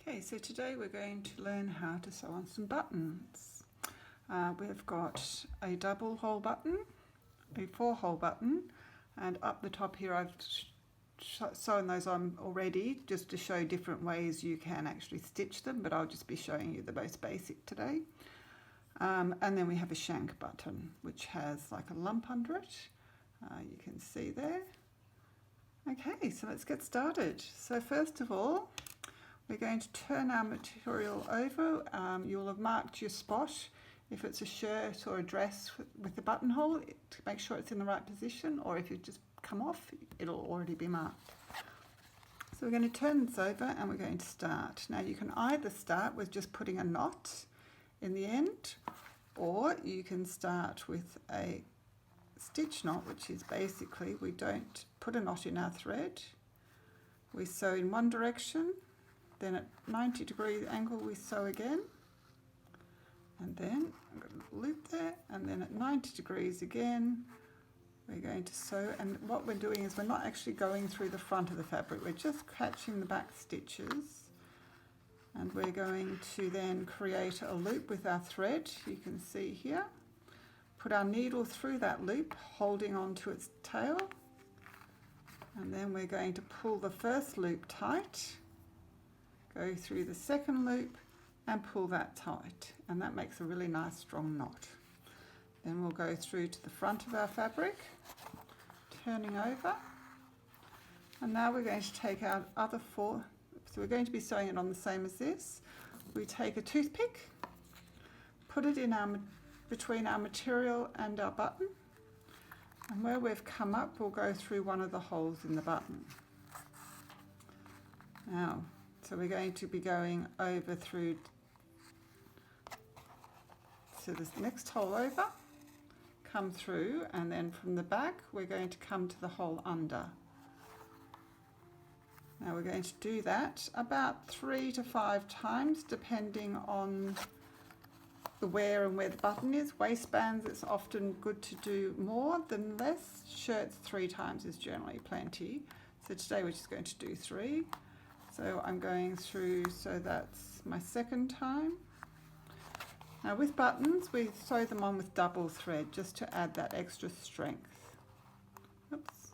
Okay, so today we're going to learn how to sew on some buttons. We've got a double hole button, a 4-hole button, and up the top here I've sewn those on already just to show different ways you can actually stitch them, but I'll just be showing you the most basic today. And then we have a shank button which has like a lump under it. You can see there. Okay, so let's get started. So first of all, we're going to turn our material over. You'll have marked your spot if it's a shirt or a dress with the buttonhole to make sure it's in the right position, or if you just come off, it'll already be marked. So we're going to turn this over and we're going to start. Now you can either start with just putting a knot in the end, or you can start with a stitch knot, which is basically we don't put a knot in our thread. We sew in one direction, then at 90-degree angle we sew again, and then I've got a little loop there, and then at 90 degrees again we're going to sew. And what we're doing is we're not actually going through the front of the fabric, we're just catching the back stitches, and we're going to then create a loop with our thread. You can see here, put our needle through that loop holding on to its tail, and then we're going to pull the first loop tight, go through the second loop and pull that tight, and that makes a really nice strong knot. Then we'll go through to the front of our fabric, turning over, and now we're going to take our other 4, so we're going to be sewing it on the same as this. We take a toothpick, put it in between our material and our button, and where we've come up we'll go through one of the holes in the button. Now, so we're going to be going over through to this next hole over, come through, and then from the back we're going to come to the hole under. Now we're going to do that about 3 to 5 times depending on the wear and where the button is. Waistbands, it's often good to do more than less. Shirts 3 times is generally plenty. So today we're just going to do 3. So I'm going through, so that's my second time. Now with buttons, we sew them on with double thread just to add that extra strength. Oops.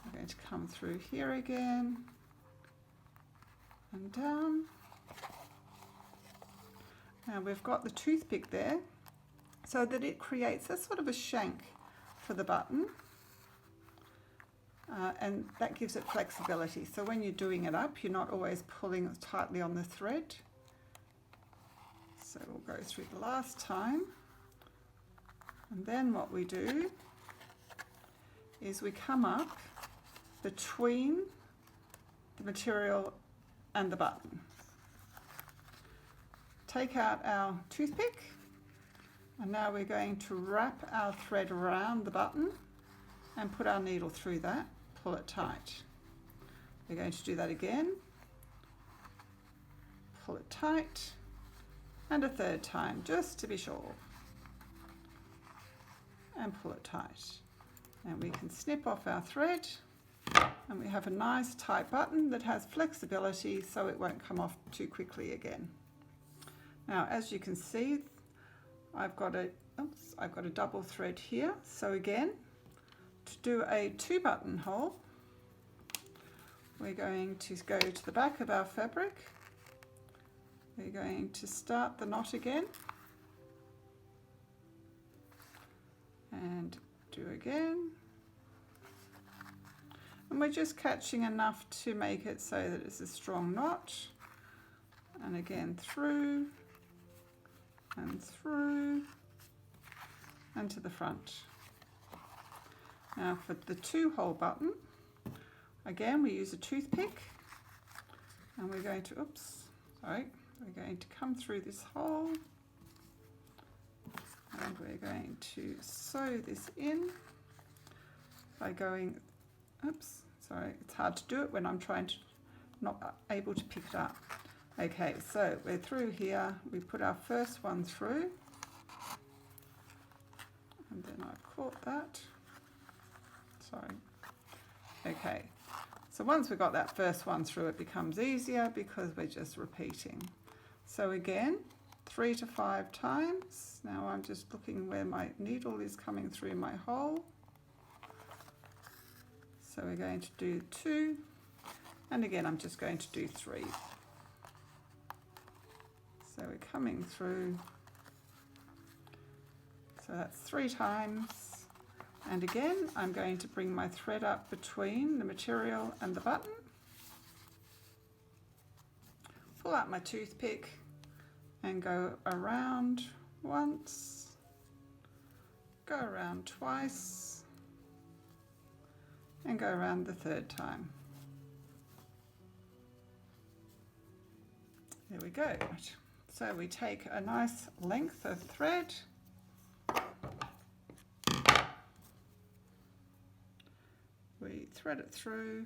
I'm going to come through here again and down. Now we've got the toothpick there so that it creates a sort of a shank for the button. And that gives it flexibility, so when you're doing it up you're not always pulling tightly on the thread. So we'll go through the last time, and then what we do is we come up between the material and the button, take out our toothpick, and now we're going to wrap our thread around the button and put our needle through that, pull it tight. We're going to do that again, pull it tight, and a third time just to be sure, and pull it tight. And we can snip off our thread and we have a nice tight button that has flexibility so it won't come off too quickly again. Now as you can see, I've got a double thread here, so again, to do a 2-button hole, we're going to go to the back of our fabric, we're going to start the knot again, and do again, and we're just catching enough to make it so that it's a strong knot, and again through, and through, and to the front. Now for the 2-hole button, again we use a toothpick, and we're going to, we're going to come through this hole, and we're going to sew this in by going, it's hard to do it when I'm not able to pick it up. Okay, so we're through here, we put our first one through, and then I caught that. Okay, so So once we've got that first one through, it becomes easier because we're just repeating. So again, 3 to 5 times. Now I'm just looking where my needle is coming through my hole. So we're going to do 2, and again I'm just going to do 3. So we're coming through, so that's 3 times, and again I'm going to bring my thread up between the material and the button, pull out my toothpick and go around once, go around twice, and go around the 3rd time. There we go. So we take a nice length of thread, we thread it through.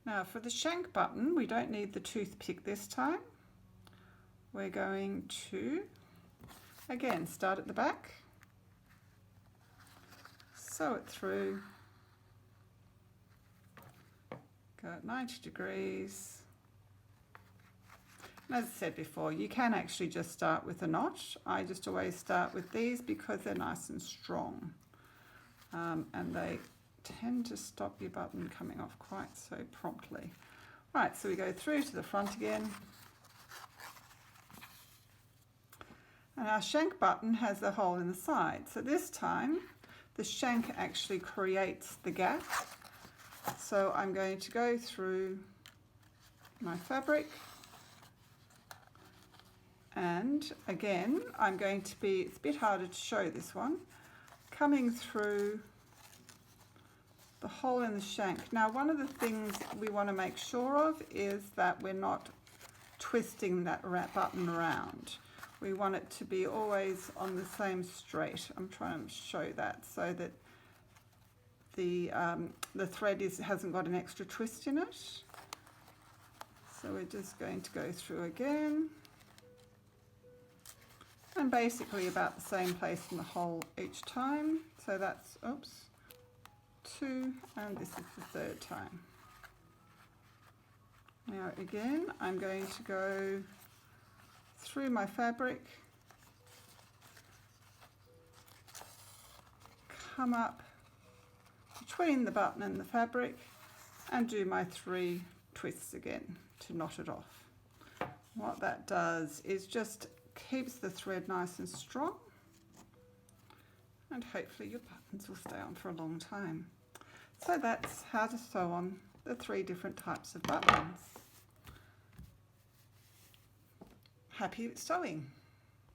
Now for the shank button, we don't need the toothpick this time. We're going to, again, start at the back, sew it through, go at 90 degrees. And as I said before, you can actually just start with a knot. I just always start with these because they're nice and strong. And they tend to stop your button coming off quite so promptly. Right, so we go through to the front again. And our shank button has a hole in the side. So this time, the shank actually creates the gap. So I'm going to go through my fabric. And again, I'm going to be, it's a bit harder to show this one, coming through the hole in the shank. Now, one of the things we want to make sure of is that we're not twisting that button around. We want it to be always on the same straight. I'm trying to show that so that the thread hasn't got an extra twist in it. So we're just going to go through again. And basically about the same place in the hole each time. So that's, oops, 2, and this is the 3rd time. Now again, I'm going to go through my fabric, come up between the button and the fabric, and do my 3 twists again to knot it off. What that does is just keeps the thread nice and strong, and hopefully your buttons will stay on for a long time. So that's how to sew on the 3 different types of buttons. Happy sewing!